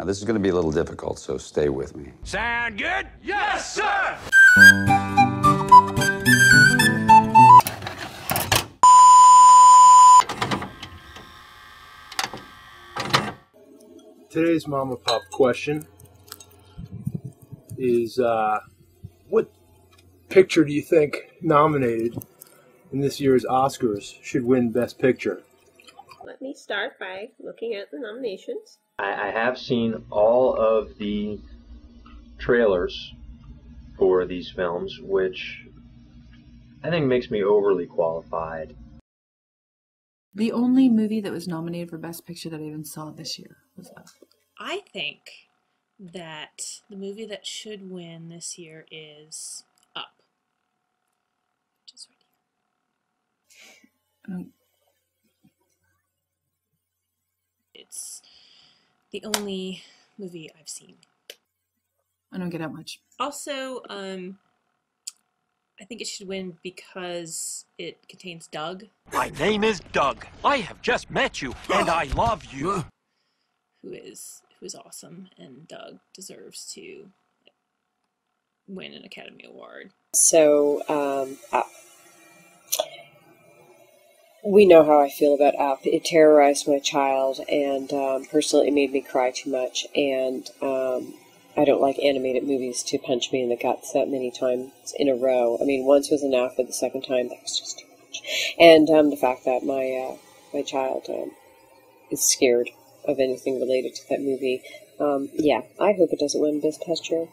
Now, this is going to be a little difficult, so stay with me. Sound good? Yes, sir! Today's Mama Pop question is, what picture do you think nominated in this year's Oscars should win Best Picture? Let me start by looking at the nominations. I have seen all of the trailers for these films, which I think makes me overly qualified. The only movie that was nominated for Best Picture that I even saw this year was Up. I think that the movie that should win this year is Up. Just right here. It's the only movie I've seen. I don't get out much. Also, I think it should win because it contains Doug. My name is Doug. I have just met you, and I love you. Who is awesome, and Doug deserves to win an Academy Award. So, we know how I feel about Up. It terrorized my child, and personally it made me cry too much, and I don't like animated movies to punch me in the guts that many times in a row. I mean, once was enough, but the second time, that was just too much. And the fact that my child is scared of anything related to that movie. Yeah, I hope it doesn't win Best Picture,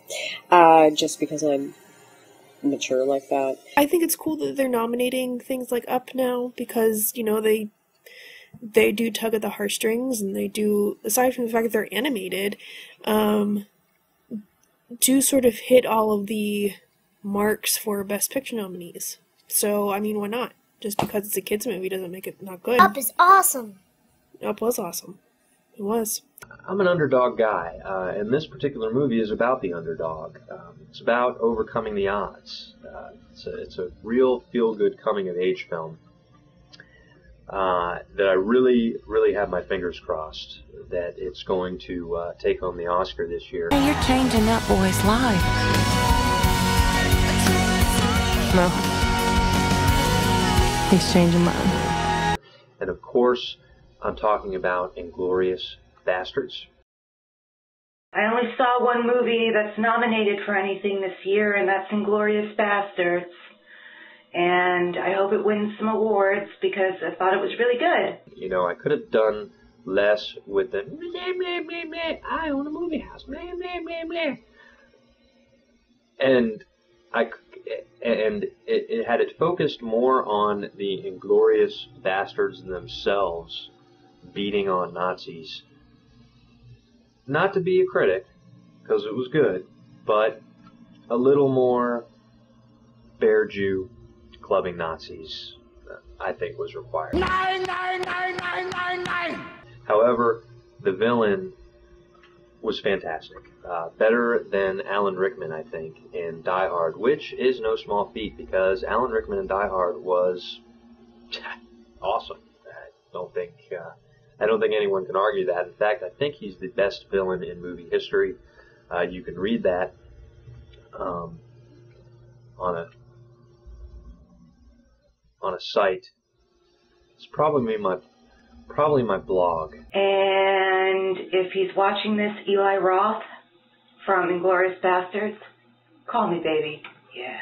just because I'm mature like that. I think it's cool that they're nominating things like Up now, because, you know, they do tug at the heartstrings, and they do, aside from the fact that they're animated, do sort of hit all of the marks for Best Picture nominees. So, I mean, why not? Just because it's a kids movie doesn't make it not good. Up is awesome. Up was awesome. It was. I'm an underdog guy, and this particular movie is about the underdog. It's about overcoming the odds. It's a real feel-good coming-of-age film that I really, really have my fingers crossed that it's going to take home the Oscar this year. You're changing that boy's life. No. He's changing mine. And of course, I'm talking about Inglourious Bastards. I only saw one movie that's nominated for anything this year, and that's Inglourious Bastards. And I hope it wins some awards because I thought it was really good. You know, I could have done less with the meh, meh, meh, meh, I own a movie house, meh, meh, meh, meh. And it had it focused more on the Inglourious Bastards themselves beating on Nazis. Not to be a critic, because it was good, but a little more bear Jew clubbing Nazis, I think, was required. 99999. However, the villain was fantastic. Better than Alan Rickman, I think, in Die Hard, which is no small feat because Alan Rickman in Die Hard was awesome. I don't think anyone can argue that. In fact, I think he's the best villain in movie history. You can read that on a site. It's probably my blog. And if he's watching this, Eli Roth from Inglourious Bastards, call me baby. Yeah.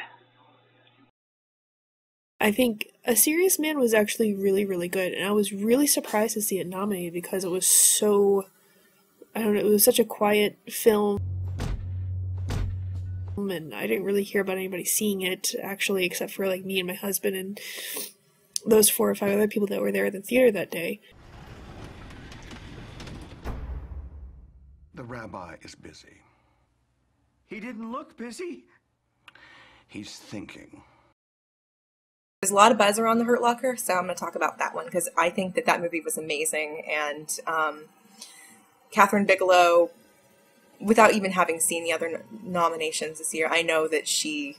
I think A Serious Man was actually really, really good, and I was really surprised to see it nominated because it was so, I don't know, it was such a quiet film, and I didn't really hear about anybody seeing it, actually, except for, like, me and my husband and those 4 or 5 other people that were there at the theater that day. The rabbi is busy. He didn't look busy. He's thinking. There's a lot of buzz around The Hurt Locker, so I'm going to talk about that one because I think that movie was amazing. And Catherine Bigelow, without even having seen the other nominations this year, I know that she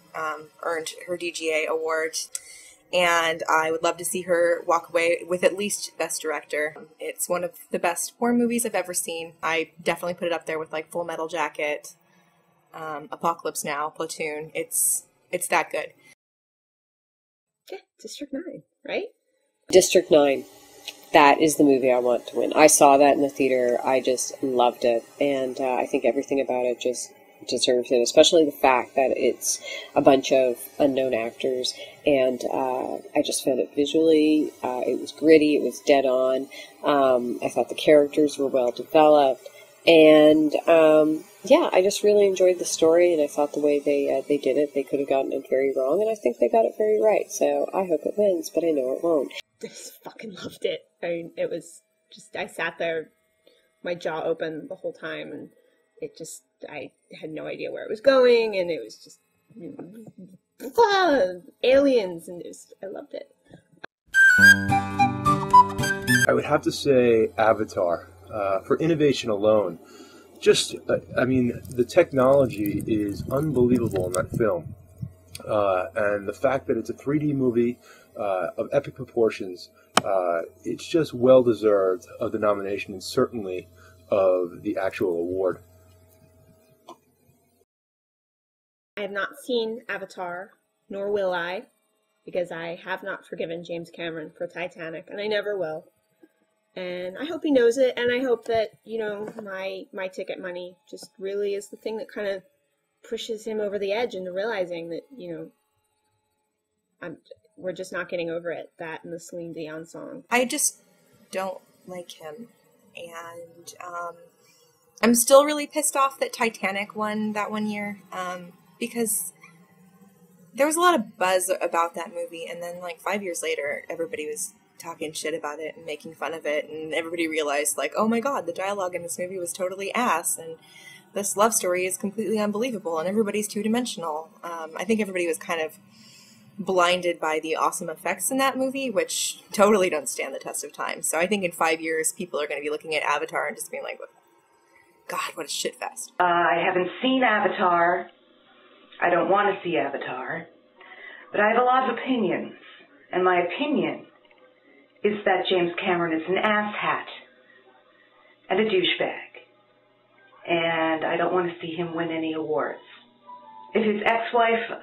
earned her DGA award. and I would love to see her walk away with at least Best Director. It's one of the best war movies I've ever seen. I definitely put it up there with like Full Metal Jacket, Apocalypse Now, Platoon. It's that good. Yeah, District 9, right? District 9. That is the movie I want to win. I saw that in the theater. I just loved it. And I think everything about it just deserves it, especially the fact that it's a bunch of unknown actors. And I just found it visually, it was gritty, it was dead on. I thought the characters were well developed. And yeah, I just really enjoyed the story, and I thought the way they did it, they could have gotten it very wrong, and I think they got it very right. So I hope it wins, but I know it won't. I just fucking loved it. I mean, it was just, I sat there, my jaw open the whole time, and it just, I had no idea where it was going, and it was just, aliens, and it was, I loved it. I would have to say Avatar. For innovation alone, just, I mean, the technology is unbelievable in that film. And the fact that it's a 3D movie of epic proportions, it's just well deserved of the nomination and certainly of the actual award. I have not seen Avatar, nor will I, because I have not forgiven James Cameron for Titanic, and I never will. And I hope he knows it, and I hope that, you know, my ticket money just really is the thing that kind of pushes him over the edge into realizing that, you know, we're just not getting over it. That and the Celine Dion song. I just don't like him, and I'm still really pissed off that Titanic won that one year, because there was a lot of buzz about that movie, and then like 5 years later, everybody was talking shit about it and making fun of it, and everybody realized, like, oh my god, the dialogue in this movie was totally ass, and this love story is completely unbelievable, and everybody's two-dimensional. I think everybody was kind of blinded by the awesome effects in that movie, which totally don't stand the test of time. So I think in 5 years, people are going to be looking at Avatar and just being like, God, what a shitfest. I haven't seen Avatar. I don't want to see Avatar. But I have a lot of opinions, and my opinion is that James Cameron is an asshat and a douchebag, and I don't want to see him win any awards. If his ex-wife,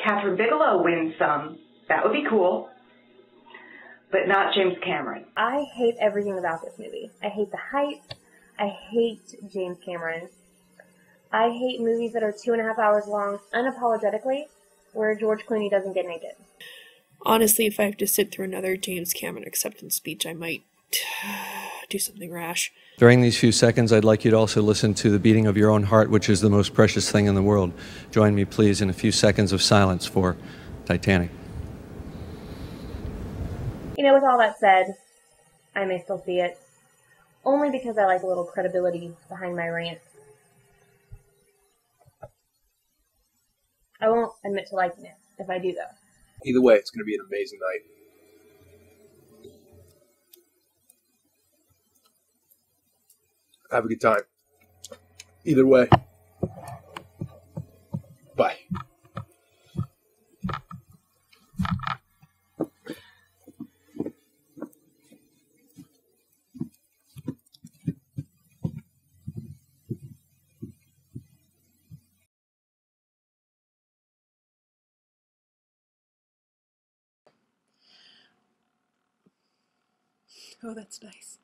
Catherine Bigelow, wins some, that would be cool, but not James Cameron. I hate everything about this movie. I hate the hype. I hate James Cameron. I hate movies that are 2.5 hours long unapologetically, where George Clooney doesn't get naked. Honestly, if I have to sit through another James Cameron acceptance speech, I might do something rash. During these few seconds, I'd like you to also listen to the beating of your own heart, which is the most precious thing in the world. Join me, please, in a few seconds of silence for Titanic. You know, with all that said, I may still see it, only because I like a little credibility behind my rant. I won't admit to liking it, if I do, though. Either way, it's going to be an amazing night. Have a good time. Either way. Bye. Oh, that's nice.